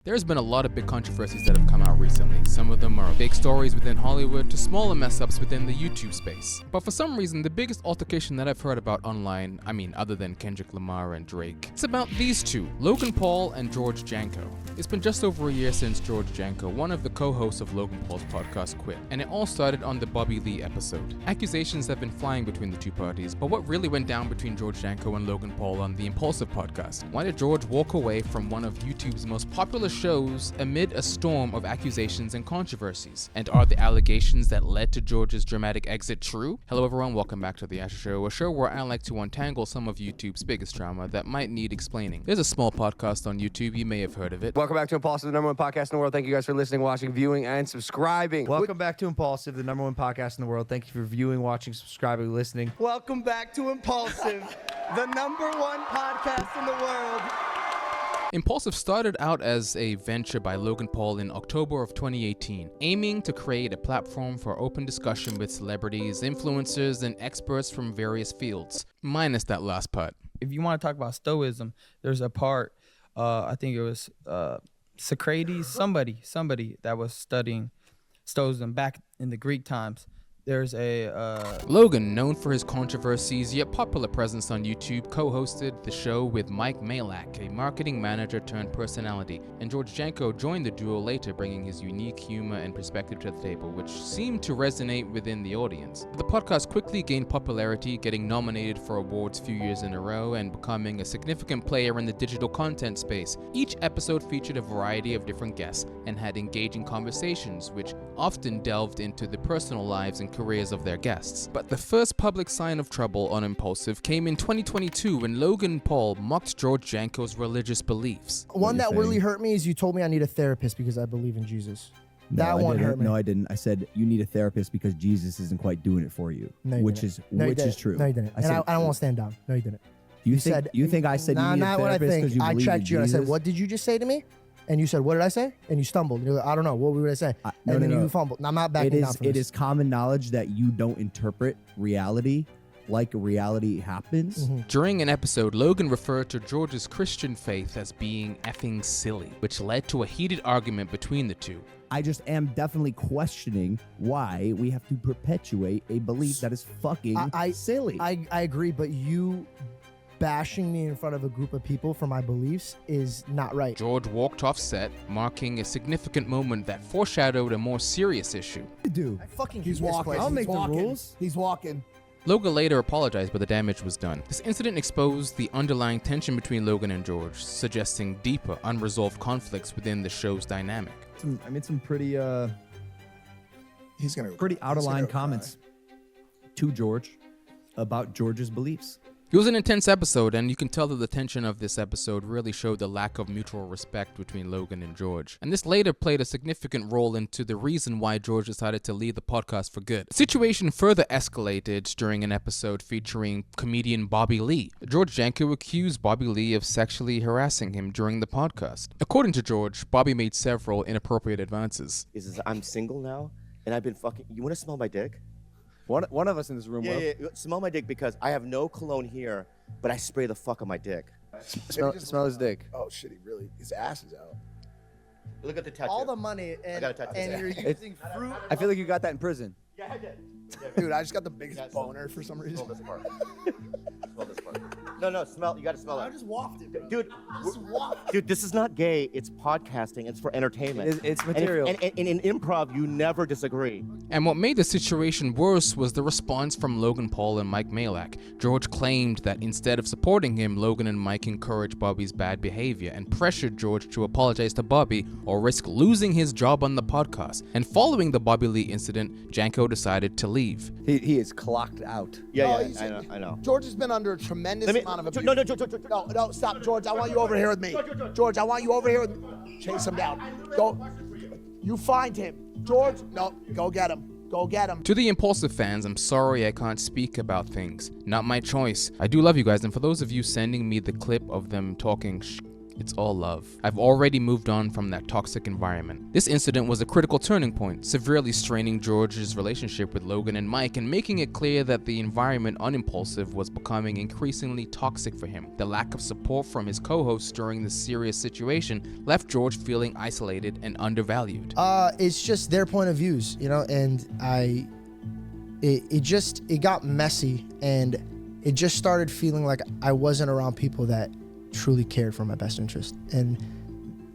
There's been a lot of big controversies that have come out recently. Some of them are big stories within Hollywood to smaller mess-ups within the YouTube space. But for some reason, the biggest altercation that I've heard about online, other than Kendrick Lamar and Drake, it's about these two, Logan Paul and George Janko. It's been just over a year since George Janko, one of the co-hosts of Logan Paul's podcast, quit, and it all started on the Bobby Lee episode. Accusations have been flying between the two parties, but what really went down between George Janko and Logan Paul on the Impaulsive podcast? Why did George walk away from one of YouTube's most popular shows amid a storm of accusations and controversies? And are the allegations that led to George's dramatic exit true? Hello everyone, welcome back to The Asher Show, a show where I like to untangle some of YouTube's biggest drama that might need explaining. There's a small podcast on YouTube, you may have heard of it. Welcome back to Impaulsive, the number one podcast in the world. Thank you guys for listening, watching, viewing, and subscribing. Welcome back to Impaulsive, the number one podcast in the world. Thank you for viewing, watching, subscribing, listening. Welcome back to Impaulsive, the number one podcast in the world. Impaulsive started out as a venture by Logan Paul in October of 2018, aiming to create a platform for open discussion with celebrities, influencers, and experts from various fields, minus that last part. If you want to talk about Stoicism, there's a part, I think it was Socrates, somebody that was studying Stoicism back in the Greek times. There's a Logan, known for his controversies yet popular presence on YouTube, co-hosted the show with Mike Malak, a marketing manager turned personality, and George Janko joined the duo later, bringing his unique humor and perspective to the table, which seemed to resonate within the audience. The podcast quickly gained popularity, getting nominated for awards a few years in a row and becoming a significant player in the digital content space. Each episode featured a variety of different guests and had engaging conversations, which often delved into the personal lives and careers of their guests. But the first public sign of trouble on Impaulsive came in 2022 when Logan Paul mocked George Janko's religious beliefs. One that really hurt me is you told me I need a therapist because I believe in Jesus. No, that one hurt me. No, I didn't. I said you need a therapist because Jesus isn't quite doing it for you, No, you which didn't. is true. No, you didn't. I don't want to stand down. No, you didn't. You think I said you need a therapist because you I believe checked in you and I said, Jesus? what did you just say to me? And you said, what did I say? And you stumbled. You're like, I don't know. What would I say? And then you fumbled. I'm not backing down from It this. is common knowledge that you don't interpret reality like reality happens. Mm-hmm. During an episode, Logan referred to George's Christian faith as being effing silly, which led to a heated argument between the two. I just am definitely questioning why we have to perpetuate a belief that is fucking silly. I agree, but you bashing me in front of a group of people for my beliefs is not right. George walked off set, marking a significant moment that foreshadowed a more serious issue. Dude, I fucking He's hate this walking. place. I'll He's make the walking. rules. He's walking. Logan later apologized, but the damage was done. This incident exposed the underlying tension between Logan and George, suggesting deeper, unresolved conflicts within the show's dynamic. I made some pretty He's gonna out of line comments to George about George's beliefs. It was an intense episode, and you can tell that the tension of this episode really showed the lack of mutual respect between Logan and George. And this later played a significant role into the reason why George decided to leave the podcast for good. The situation further escalated during an episode featuring comedian Bobby Lee. George Janko accused Bobby Lee of sexually harassing him during the podcast. According to George, Bobby made several inappropriate advances. I'm single now, and I've been fucking. You want to smell my dick? One of us in this room will. Yeah. Smell my dick because I have no cologne here, but I spray the fuck on my dick. Smell his dick. Oh shit, his ass is out. Look at the tattoo. All the money and got a tattoo. you're using fruit. I feel like you got that in prison. Yeah, I did. Dude, I just got the biggest boner for some reason. Smell this part. Smell this part. No, smell. You gotta smell it. I just wafted, bro. Dude, Just wafted. dude, this is not gay. It's podcasting. It's for entertainment. It's material. And in improv, you never disagree. And what made the situation worse was the response from Logan Paul and Mike Malak. George claimed that instead of supporting him, Logan and Mike encouraged Bobby's bad behavior and pressured George to apologize to Bobby or risk losing his job on the podcast. And following the Bobby Lee incident, Janko decided to leave. He is clocked out. Yeah, he's- I know. George has been under a tremendous amount of abuse. No, No, stop, George. I want you over here with me. George, I want you over here with me. Chase him down. Go. You find him. George, no, go get him. Go get him. To the Impaulsive fans, I'm sorry I can't speak about things. Not my choice. I do love you guys, and for those of you sending me the clip of them talking It's all love. I've already moved on from that toxic environment. This incident was a critical turning point, severely straining George's relationship with Logan and Mike and making it clear that the environment on Impaulsive was becoming increasingly toxic for him. The lack of support from his co-hosts during this serious situation left George feeling isolated and undervalued. It's just their point of views, you know, and it got messy, and it just started feeling like I wasn't around people that truly cared for my best interest, and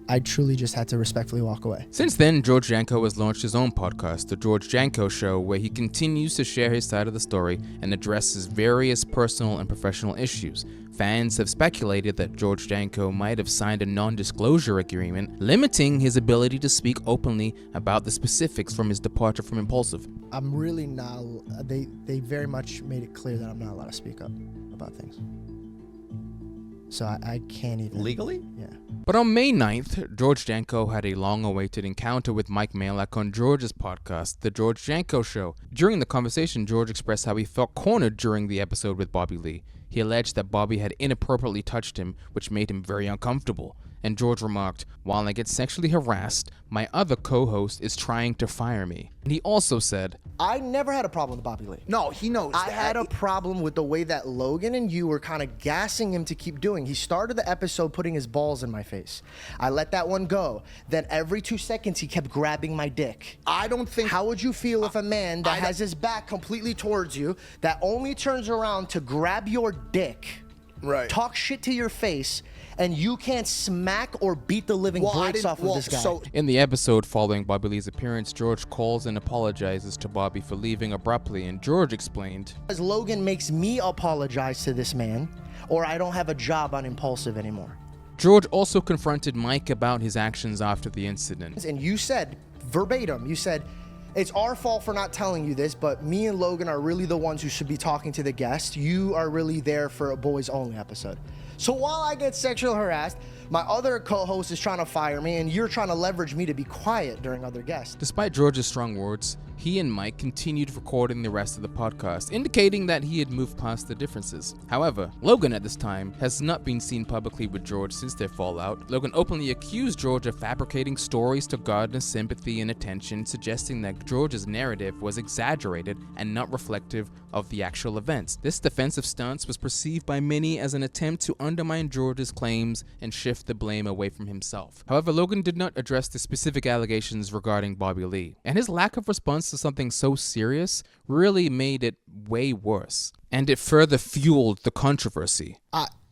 I truly just had to respectfully walk away. Since then, George Janko has launched his own podcast, The George Janko Show, where he continues to share his side of the story and addresses various personal and professional issues. Fans have speculated that George Janko might have signed a non-disclosure agreement, limiting his ability to speak openly about the specifics from his departure from Impaulsive. I'm really not, they very much made it clear that I'm not allowed to speak up about things. So I can't even. Legally? Yeah. But on May 9th, George Janko had a long-awaited encounter with Mike Malek on George's podcast, The George Janko Show. During the conversation, George expressed how he felt cornered during the episode with Bobby Lee. He alleged that Bobby had inappropriately touched him, which made him very uncomfortable. And George remarked, "While I get sexually harassed, my other co-host is trying to fire me." And he also said, I never had a problem with Bobby Lee. No, he knows I that. had a problem with the way that Logan and you were kind of gassing him to keep doing. He started the episode putting his balls in my face. I let that one go. Then every 2 seconds he kept grabbing my dick. I don't think. How would you feel if a man that has his back completely towards you, that only turns around to grab your dick, Right. talk shit to your face, and you can't smack or beat the living brakes off of this guy? So In the episode following Bobby Lee's appearance, George calls and apologizes to Bobby for leaving abruptly, and George explained, Because Logan makes me apologize to this man, or I don't have a job on Impaulsive anymore. George also confronted Mike about his actions after the incident. And you said, verbatim, you said, it's our fault for not telling you this, but me and Logan are really the ones who should be talking to the guest. You are really there for a boys only episode. So while I get sexually harassed, my other co-host is trying to fire me, and you're trying to leverage me to be quiet during other guests. Despite George's strong words, he and Mike continued recording the rest of the podcast, indicating that he had moved past the differences. However, Logan at this time has not been seen publicly with George since their fallout. Logan openly accused George of fabricating stories to garner sympathy and attention, suggesting that George's narrative was exaggerated and not reflective of the actual events. This defensive stance was perceived by many as an attempt to undermine George's claims and shift the blame away from himself. However, Logan did not address the specific allegations regarding Bobby Lee, and his lack of response to something so serious really made it way worse, and it further fueled the controversy.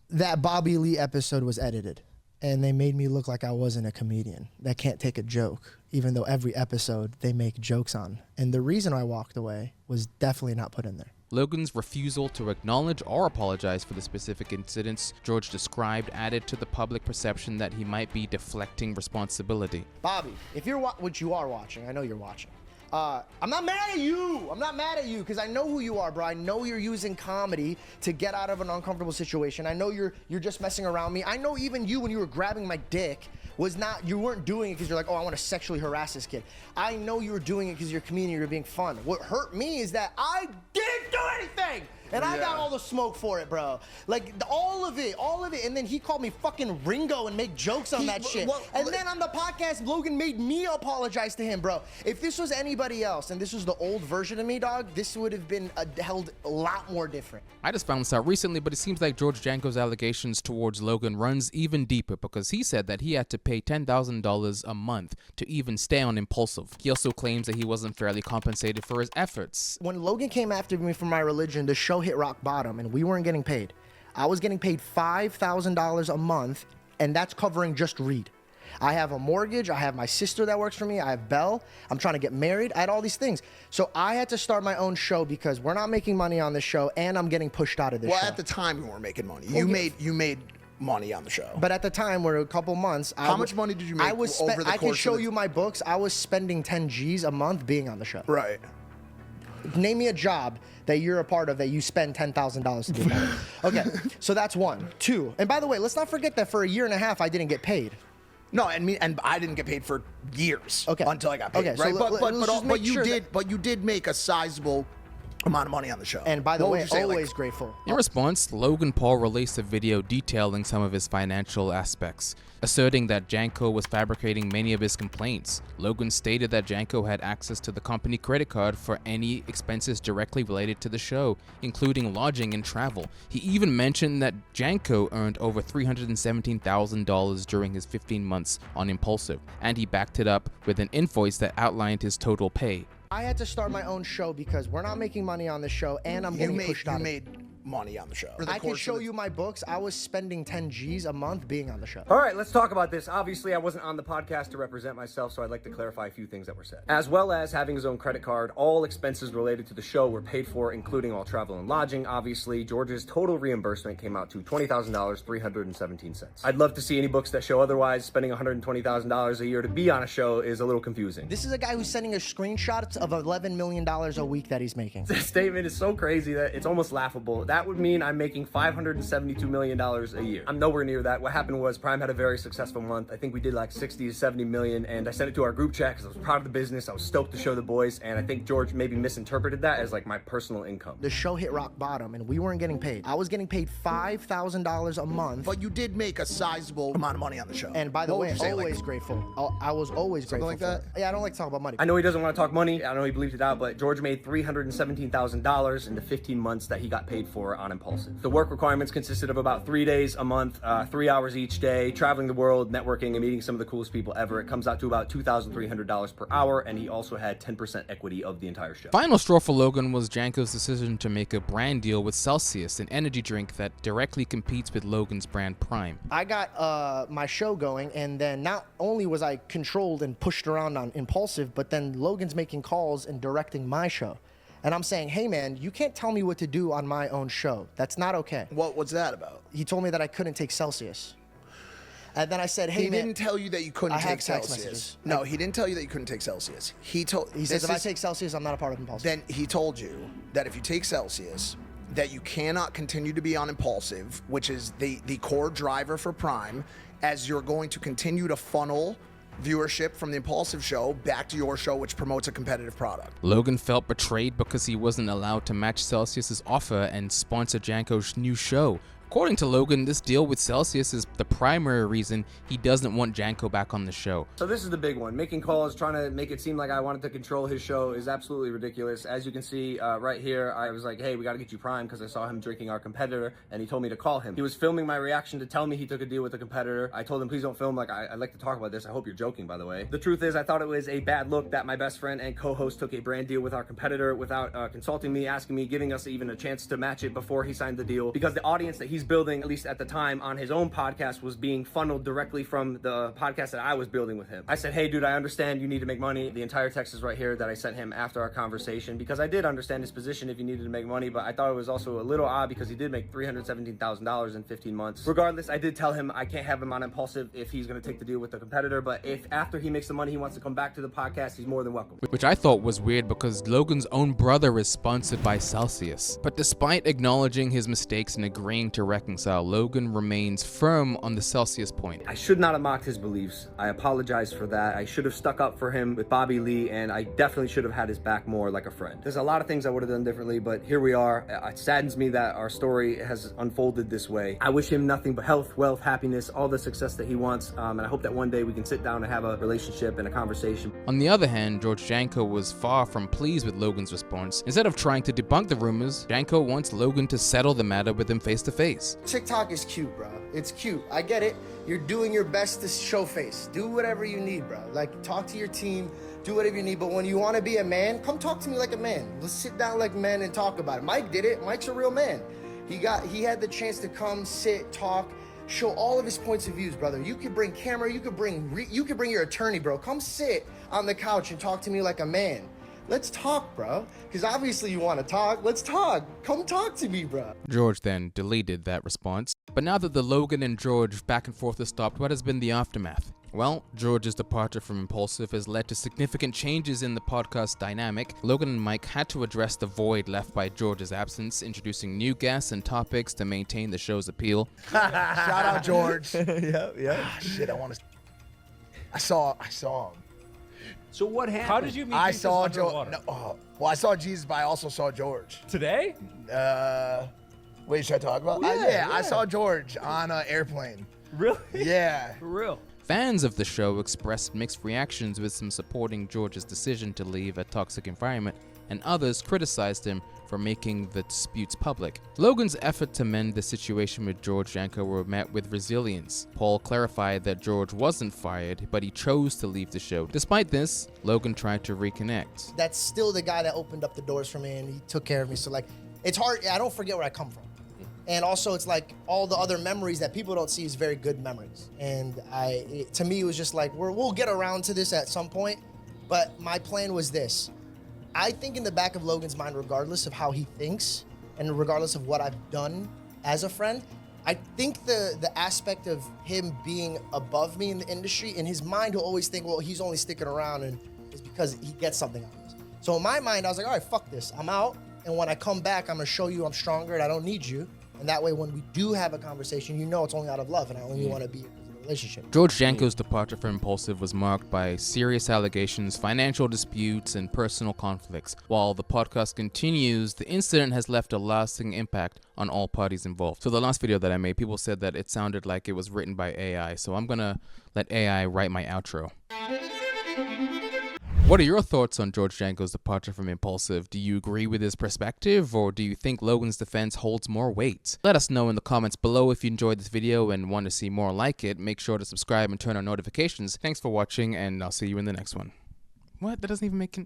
That Bobby Lee episode was edited, and they made me look like I wasn't a comedian that can't take a joke, even though every episode they make jokes on. And the reason I walked away was definitely not put in there. Logan's refusal to acknowledge or apologize for the specific incidents George described added to the public perception that he might be deflecting responsibility. Bobby, if you're which you are watching, I know you're watching. I'm not mad at you. I'm not mad at you because I know who you are, bro. I know you're using comedy to get out of an uncomfortable situation. I know you're just messing around me. I know even you, when you were grabbing my dick, you weren't doing it because you're like, oh, I want to sexually harass this kid. I know you were doing it because you're a comedian, you're being fun. What hurt me is that I didn't do anything. And I got all the smoke for it, bro. Like, all of it. And then he called me fucking Ringo and make jokes on that shit. And then on the podcast, Logan made me apologize to him, bro. If this was anybody else and this was the old version of me, dog, this would have been held a lot more different. I just found this out recently, but it seems like George Janko's allegations towards Logan runs even deeper because he said that he had to pay $10,000 a month to even stay on Impaulsive. He also claims that he wasn't fairly compensated for his efforts. When Logan came after me for my religion, the show hit rock bottom and we weren't getting paid. I was getting paid $5,000 a month, and that's covering just Reed. I have a mortgage, I have my sister that works for me, I have Belle, I'm trying to get married, I had all these things. So I had to start my own show because we're not making money on this show and I'm getting pushed out of this show. Well, at the time you weren't making money. You made money on the show. But at the time, we're a couple months. How much money did you make over the course I can show of you my books. I was spending 10 G's a month being on the show. Right. Name me a job that you're a part of that you spend $10,000 to do. Okay, so that's one. Two, and by the way, let's not forget that for a year and a half, I didn't get paid. No, and I didn't get paid for years. Okay. Until I got paid. Okay, right. so But you sure did make a sizable amount of money on the show. And by the What would way, you say, like, always grateful. In response, Logan Paul released a video detailing some of his financial aspects, asserting that Janko was fabricating many of his complaints. Logan stated that Janko had access to the company credit card for any expenses directly related to the show, including lodging and travel. He even mentioned that Janko earned over $317,000 during his 15 months on Impulsive, and he backed it up with an invoice that outlined his total pay. I had to start my own show because we're not making money on the show, and I'm getting pushed out. You made money on the show. I can show you my books. I was spending 10 G's a month being on the show. All right, let's talk about this. Obviously, I wasn't on the podcast to represent myself, so I'd like to clarify a few things that were said. As well as having his own credit card, all expenses related to the show were paid for, including all travel and lodging. Obviously, George's total reimbursement came out to $20,000, 317 cents. I'd love to see any books that show otherwise. Spending $120,000 a year to be on a show is a little confusing. This is a guy who's sending us screenshots of $11 million a week that he's making. This statement is so crazy that it's almost laughable. That would mean I'm making $572 million a year. I'm nowhere near that. What happened was Prime had a very successful month. I think we did like 60 to 70 million, and I sent it to our group chat because I was proud of the business. I was stoked to show the boys, and I think George maybe misinterpreted that as like my personal income. The show hit rock bottom, and we weren't getting paid. I was getting paid $5,000 a month. But you did make a sizable amount of money on the show. And by the What way, would you say, always like, grateful. I was always grateful. like that? Yeah, I don't like to talk about money. I know he doesn't want to talk money. I know he bleeped it out, but George made $317,000 in the 15 months that he got paid for on Impulsive. The work requirements consisted of about 3 days a month, 3 hours each day, traveling the world, networking, and meeting some of the coolest people ever. It comes out to about $2,300 per hour, and he also had 10% equity of the entire show. Final straw for Logan was Janko's decision to make a brand deal with Celsius, an energy drink that directly competes with Logan's brand Prime. I got my show going, and then not only was I controlled and pushed around on Impulsive, but then Logan's making calls and directing my show. And I'm saying, hey man, you can't tell me what to do on my own show. That's not okay. What's that about? He told me that I couldn't take Celsius. And then I said, hey man. He didn't tell you that you couldn't I take had text Celsius. messages. No, he didn't tell you that you couldn't take Celsius. He says if I take Celsius, I'm not a part of Impulsive. Then he told you that if you take Celsius, that you cannot continue to be on Impulsive, which is the core driver for Prime, as you're going to continue to funnel viewership from the Impulsive show back to your show, which promotes a competitive product. Logan felt betrayed because he wasn't allowed to match Celsius's offer and sponsor Janko's new show. According to Logan, this deal with Celsius is the primary reason he doesn't want Janko back on the show. So this is the big one. Making calls, trying to make it seem like I wanted to control his show is absolutely ridiculous. As you can see right here, I was like, hey, we got to get you Prime because I saw him drinking our competitor, and he told me to call him. He was filming my reaction to tell me he took a deal with a competitor. I told him, please don't film. Like, I'd like to talk about this. I hope you're joking, by the way. The truth is, I thought it was a bad look that my best friend and co-host took a brand deal with our competitor without consulting me, asking me, giving us even a chance to match it before he signed the deal, because the audience that he's building, at least at the time, on his own podcast was being funneled directly from the podcast that I was building with him. I said, hey dude, I understand you need to make money. The entire text is right here that I sent him after our conversation, because I did understand his position if he needed to make money, but I thought it was also a little odd because he did make $317,000 in 15 months. Regardless, I did tell him I can't have him on Impulsive if he's going to take the deal with the competitor, but if after he makes the money he wants to come back to the podcast, he's more than welcome. Which I thought was weird because Logan's own brother is sponsored by Celsius. But despite acknowledging his mistakes and agreeing to reconcile, Logan remains firm on the Celsius point. I should not have mocked his beliefs. I apologize for that. I should have stuck up for him with Bobby Lee, and I definitely should have had his back more like a friend. There's a lot of things I would have done differently, but here we are. It saddens me that our story has unfolded this way. I wish him nothing but health, wealth, happiness, all the success that he wants, and I hope that one day we can sit down and have a relationship and a conversation. On the other hand, George Janko was far from pleased with Logan's response. Instead of trying to debunk the rumors, Janko wants Logan to settle the matter with him face to face. TikTok is cute, bro. It's cute. I get it. You're doing your best to show face. Do whatever you need, bro. Like, talk to your team. Do whatever you need. But when you want to be a man, come talk to me like a man. Let's sit down like men and talk about it. Mike did it. Mike's a real man. He had the chance to come, sit, talk, show all of his points of views, brother. You could bring camera. You could bring your attorney, bro. Come sit on the couch and talk to me like a man. Let's talk, bro. Because obviously you want to talk. Let's talk. Come talk to me, bro. George then deleted that response. But now that the Logan and George back and forth has stopped, what has been the aftermath? Well, George's departure from Impulsive has led to significant changes in the podcast dynamic. Logan and Mike had to address the void left by George's absence, introducing new guests and topics to maintain the show's appeal. Shout out George. Yeah. Shit, I saw him. So what happened? How did you meet I Jesus saw underwater? George. No, well, I saw Jesus, but I also saw George. Today? Wait, should I talk about? Yeah, I saw George on an airplane. Really? Yeah. For real. Fans of the show expressed mixed reactions, with some supporting George's decision to leave a toxic environment, and others criticized him for making the disputes public. Logan's effort to mend the situation with George Janko were met with resilience. Paul clarified that George wasn't fired, but he chose to leave the show. Despite this, Logan tried to reconnect. That's still the guy that opened up the doors for me, and he took care of me. So like, it's hard. I don't forget where I come from. And also, it's like all the other memories that people don't see is very good memories. And to me, it was just like, we'll get around to this at some point. But my plan was this. I think in the back of Logan's mind, regardless of how he thinks and regardless of what I've done as a friend, I think the aspect of him being above me in the industry, in his mind, he'll always think, well, he's only sticking around and it's because he gets something out of this. So in my mind, I was like, all right, fuck this. I'm out. And when I come back, I'm going to show you I'm stronger and I don't need you. And that way, when we do have a conversation, you know it's only out of love and I only want to be in a relationship. George Janko's departure from Impulsive was marked by serious allegations, financial disputes, and personal conflicts. While the podcast continues, the incident has left a lasting impact on all parties involved. So the last video that I made, people said that it sounded like it was written by AI. So I'm gonna let AI write my outro. What are your thoughts on George Janko's departure from Impulsive? Do you agree with his perspective, or do you think Logan's defense holds more weight? Let us know in the comments below if you enjoyed this video and want to see more like it. Make sure to subscribe and turn on notifications. Thanks for watching, and I'll see you in the next one. What? That doesn't even make